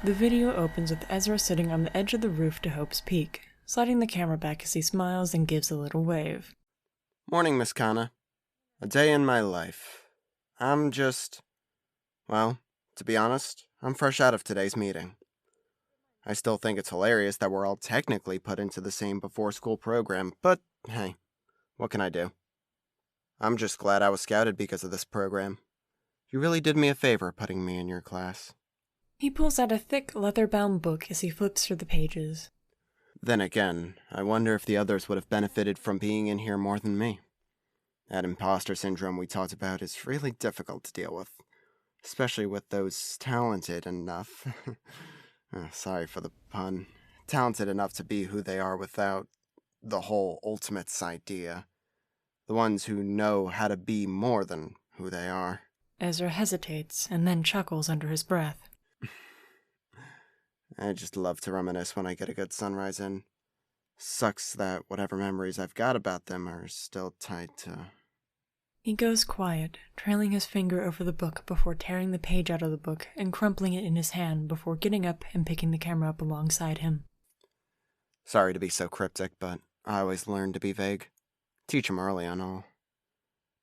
The video opens with Ezra sitting on the edge of the roof to Hope's Peak, sliding the camera back as he smiles and gives a little wave. Morning, Miss Kanna. A day in my life. Well, to be honest, I'm fresh out of today's meeting. I still think it's hilarious that we're all technically put into the same before-school program, but hey, what can I do? I'm just glad I was scouted because of this program. You really did me a favor putting me in your class. He pulls out a thick, leather-bound book as he flips through the pages. Then again, I wonder if the others would have benefited from being in here more than me. That imposter syndrome we talked about is really difficult to deal with, especially with those talented enough, sorry for the pun, talented enough to be who they are without the whole ultimates idea. The ones who know how to be more than who they are. Ezra hesitates and then chuckles under his breath. I just love to reminisce when I get a good sunrise in. Sucks that whatever memories I've got about them are still tied to... He goes quiet, trailing his finger over the book before tearing the page out of the book and crumpling it in his hand before getting up and picking the camera up alongside him. Sorry to be so cryptic, but I always learn to be vague. Teach 'em early and all.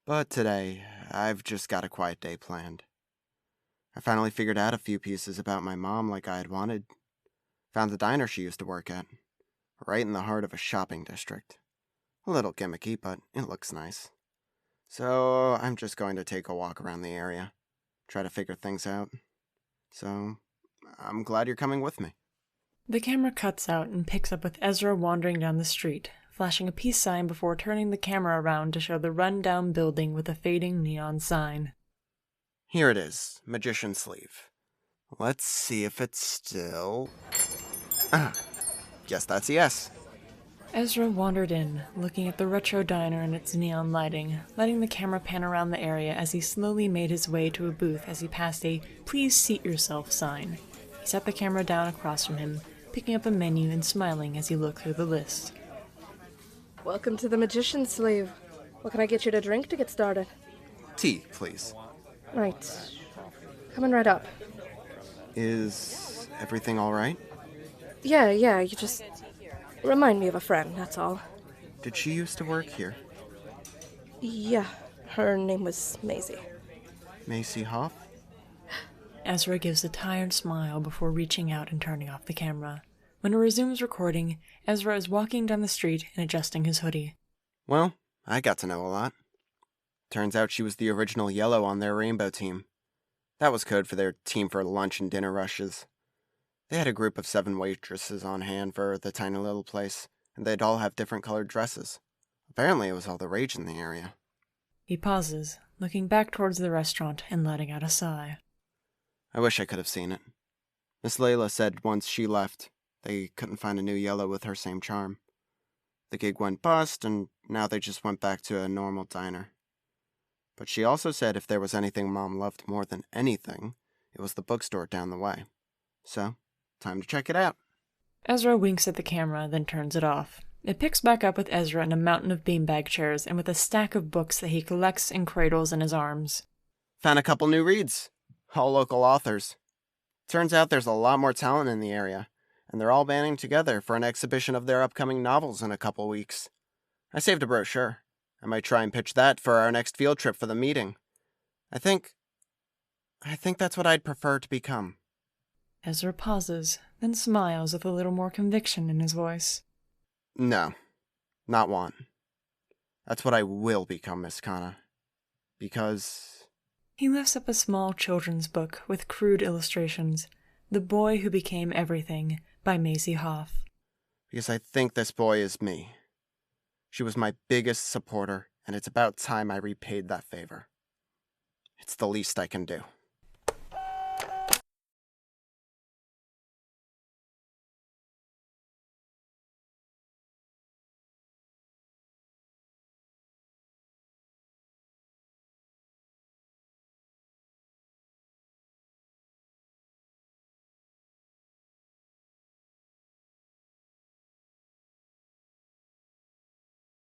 But today, I've just got a quiet day planned. I finally figured out a few pieces about my mom like I had wanted. Found the diner she used to work at, right in the heart of a shopping district. A little gimmicky, but it looks nice. So I'm just going to take a walk around the area, try to figure things out. So I'm glad you're coming with me. The camera cuts out and picks up with Ezra wandering down the street, flashing a peace sign before turning the camera around to show the run-down building with a fading neon sign. Here it is, Magician's Sleeve. Let's see if it's still... guess that's a yes. Ezra wandered in, looking at the retro diner and its neon lighting, letting the camera pan around the area as he slowly made his way to a booth as he passed a "Please seat yourself" sign. He set the camera down across from him, picking up a menu and smiling as he looked through the list. Welcome to the Magician's Sleeve. What can I get you to drink to get started? Tea, please. Right. Coming right up. Is everything all right? Yeah, you just remind me of a friend, that's all. Did she used to work here? Yeah, her name was Maisie. Macy Hoff? Ezra gives a tired smile before reaching out and turning off the camera. When it resumes recording, Ezra is walking down the street and adjusting his hoodie. Well, I got to know a lot. Turns out she was the original yellow on their rainbow team. That was code for their team for lunch and dinner rushes. They had a group of 7 waitresses on hand for the tiny little place, and they'd all have different colored dresses. Apparently it was all the rage in the area. He pauses, looking back towards the restaurant and letting out a sigh. I wish I could have seen it. Miss Layla said once she left, they couldn't find a new yellow with her same charm. The gig went bust, and now they just went back to a normal diner. But she also said if there was anything Mom loved more than anything, it was the bookstore down the way. So, time to check it out. Ezra winks at the camera, then turns it off. It picks back up with Ezra in a mountain of beanbag chairs and with a stack of books that he collects and cradles in his arms. Found a couple new reads. All local authors. Turns out there's a lot more talent in the area, and they're all banding together for an exhibition of their upcoming novels in a couple weeks. I saved a brochure. I might try and pitch that for our next field trip for the meeting. I think that's what I'd prefer to become. Ezra pauses, then smiles with a little more conviction in his voice. No, not want. That's what I will become, Miss Kanna. Because... He lifts up a small children's book with crude illustrations, The Boy Who Became Everything, by Maisie Hoff. Because I think this boy is me. She was my biggest supporter, and it's about time I repaid that favor. It's the least I can do.